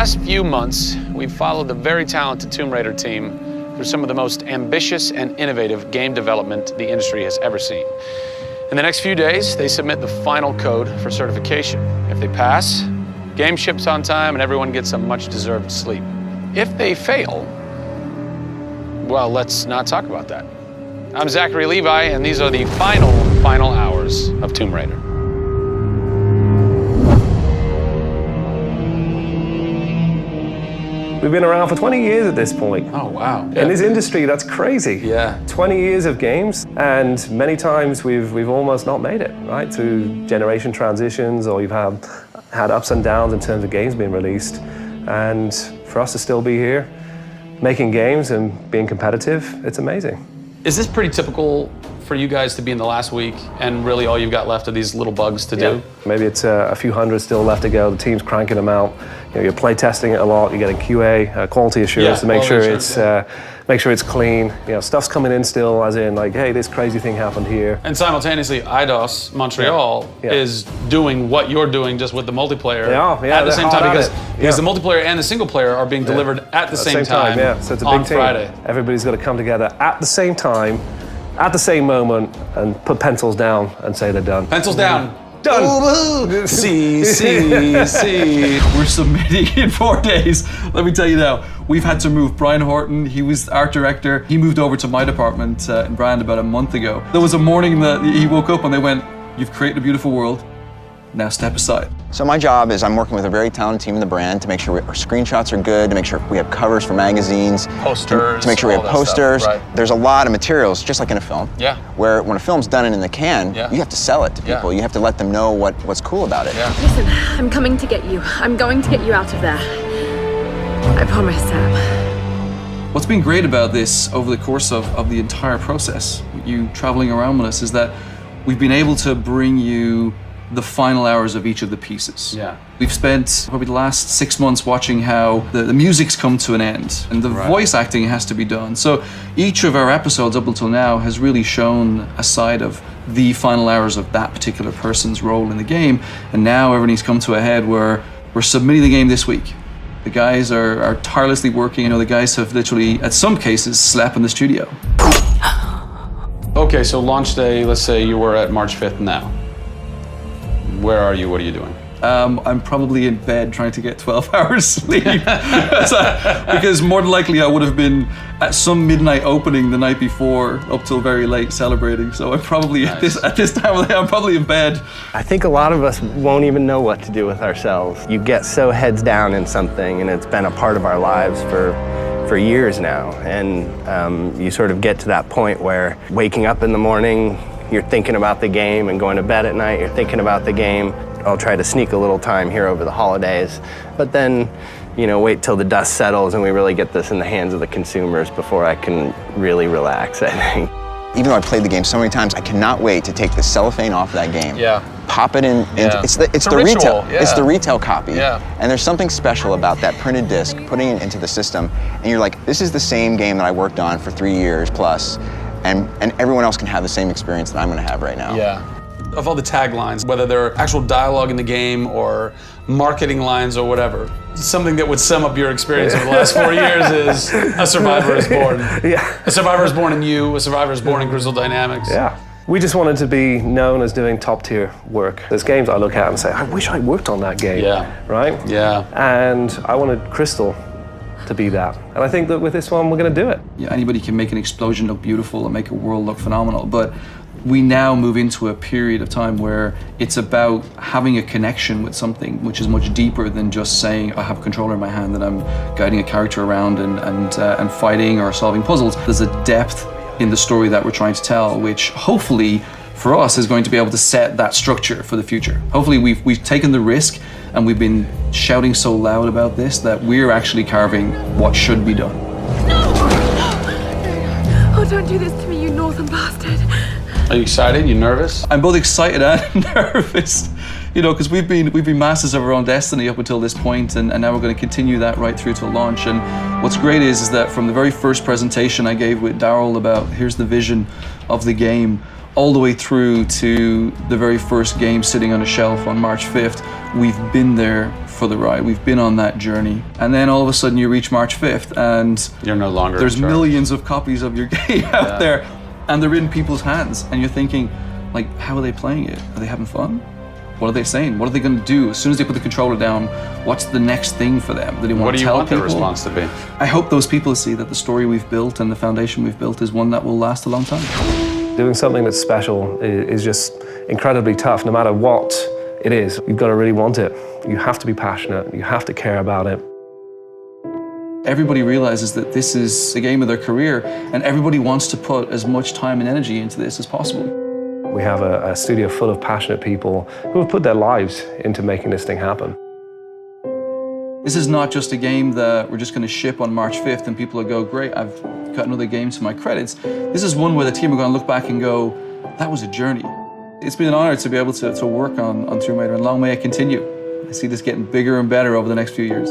last few months, we've followed the very talented Tomb Raider team through some of the most ambitious and innovative game development the industry has ever seen. In the next few days, they submit the final code for certification. If they pass, game ships on time and everyone gets a much-deserved sleep. If they fail, well, let's not talk about that. I'm Zachary Levi, and these are the final hours of Tomb Raider. We've been around for 20 years at this point. Oh, wow. In this industry, that's crazy. Yeah. 20 years of games, and many times we've almost not made it, right? Through generation transitions, or you've had ups and downs in terms of games being released. And for us to still be here, making games and being competitive, it's amazing. Is this pretty typical for you guys to be in the last week and really all you've got left are these little bugs to do? Maybe it's a few hundred still left to go. The team's cranking them out. You know, you're play testing it a lot. You're getting QA, quality assurance, to make sure it's clean. You know, stuff's coming in still, as in like, hey, this crazy thing happened here. And simultaneously, IDOS Montreal is doing what you're doing, just with the multiplayer at the same time, because the multiplayer and the single player are being delivered at the same time. Yeah, so it's a big on team. Friday. Everybody's got to come together at the same time, at the same moment, and put pencils down and say they're done. Pencils down. Done. See. We're submitting in 4 days. Let me tell you now, we've had to move Brian Horton. He was art director. He moved over to my department in Brand about a month ago. There was a morning that he woke up and they went, "You've created a beautiful world. Now step aside." So my job is I'm working with a very talented team in the brand to make sure our screenshots are good, to make sure we have covers for magazines, Posters, to make sure we have posters. Stuff, right. There's a lot of materials, just like in a film. Yeah. Where when a film's done and in the can, you have to sell it to people. Yeah. You have to let them know what's cool about it. Yeah. Listen, I'm coming to get you. I'm going to get you out of there. I promise, Sam. What's been great about this over the course of the entire process, you traveling around with us, is that we've been able to bring you the final hours of each of the pieces. Yeah. We've spent probably the last 6 months watching how the music's come to an end and the voice acting has to be done. So each of our episodes up until now has really shown a side of the final hours of that particular person's role in the game. And now everything's come to a head where we're submitting the game this week. The guys are tirelessly working. You know, the guys have literally, at some cases, slept in the studio. Okay, so launch day, let's say you were at March 5th now. Where are you? What are you doing? I'm probably in bed trying to get 12 hours sleep. Because more than likely I would have been at some midnight opening the night before up till very late celebrating. So I'm probably at this time of the day, I'm probably in bed. I think a lot of us won't even know what to do with ourselves. You get so heads down in something, and it's been a part of our lives for years now. And you sort of get to that point where waking up in the morning, you're thinking about the game, and going to bed at night, you're thinking about the game. I'll try to sneak a little time here over the holidays, but then, you know, wait till the dust settles and we really get this in the hands of the consumers before I can really relax, I think. Even though I played the game so many times, I cannot wait to take the cellophane off of that game. Yeah. Pop it in. Yeah. It's the ritual. retail. Yeah. It's the retail copy. Yeah. And there's something special about that printed disc, putting it into the system, and you're like, this is the same game that I worked on for 3 years plus, and everyone else can have the same experience that I'm going to have right now. Yeah. Of all the taglines, whether they're actual dialogue in the game or marketing lines or whatever, something that would sum up your experience over the last 4 years is A Survivor is Born. Yeah. A Survivor is Born in You, A Survivor is Born in Crystal Dynamics. Yeah. We just wanted to be known as doing top tier work. There's games I look at and say, I wish I worked on that game. Yeah. Right? Yeah. And I wanted Crystal to be that. And I think that with this one, we're going to do it. Yeah, anybody can make an explosion look beautiful and make a world look phenomenal, but we now move into a period of time where it's about having a connection with something which is much deeper than just saying I have a controller in my hand and I'm guiding a character around and fighting or solving puzzles. There's a depth in the story that we're trying to tell, which hopefully for us is going to be able to set that structure for the future. Hopefully we've taken the risk and we've been shouting so loud about this that we're actually carving what should be done. No! Oh, don't do this to me, you northern bastard. Are you excited? You nervous? I'm both excited and nervous, you know, because we've been masters of our own destiny up until this point, and now we're going to continue that right through to launch. And what's great is that from the very first presentation I gave with Daryl about here's the vision of the game, all the way through to the very first game sitting on a shelf on March 5th, we've been there for the ride. We've been on that journey. And then all of a sudden you reach March 5th and You're no longer there's in charge. millions of copies of your game out there, and they're in people's hands. And you're thinking, like, how are they playing it? Are they having fun? What are they saying? What are they going to do? As soon as they put the controller down, what's the next thing for them? Do they want What to do you tell want people? their response to be? I hope those people see that the story we've built and the foundation we've built is one that will last a long time. Doing something that's special is just incredibly tough, no matter what it is. You've got to really want it. You have to be passionate. You have to care about it. Everybody realizes that this is the game of their career, and everybody wants to put as much time and energy into this as possible. We have a studio full of passionate people who have put their lives into making this thing happen. This is not just a game that we're just going to ship on March 5th and people will go, great, I've got another game to my credits. This is one where the team are going to look back and go, that was a journey. It's been an honor to be able to work on Tomb Raider, and long may it continue. I see this getting bigger and better over the next few years.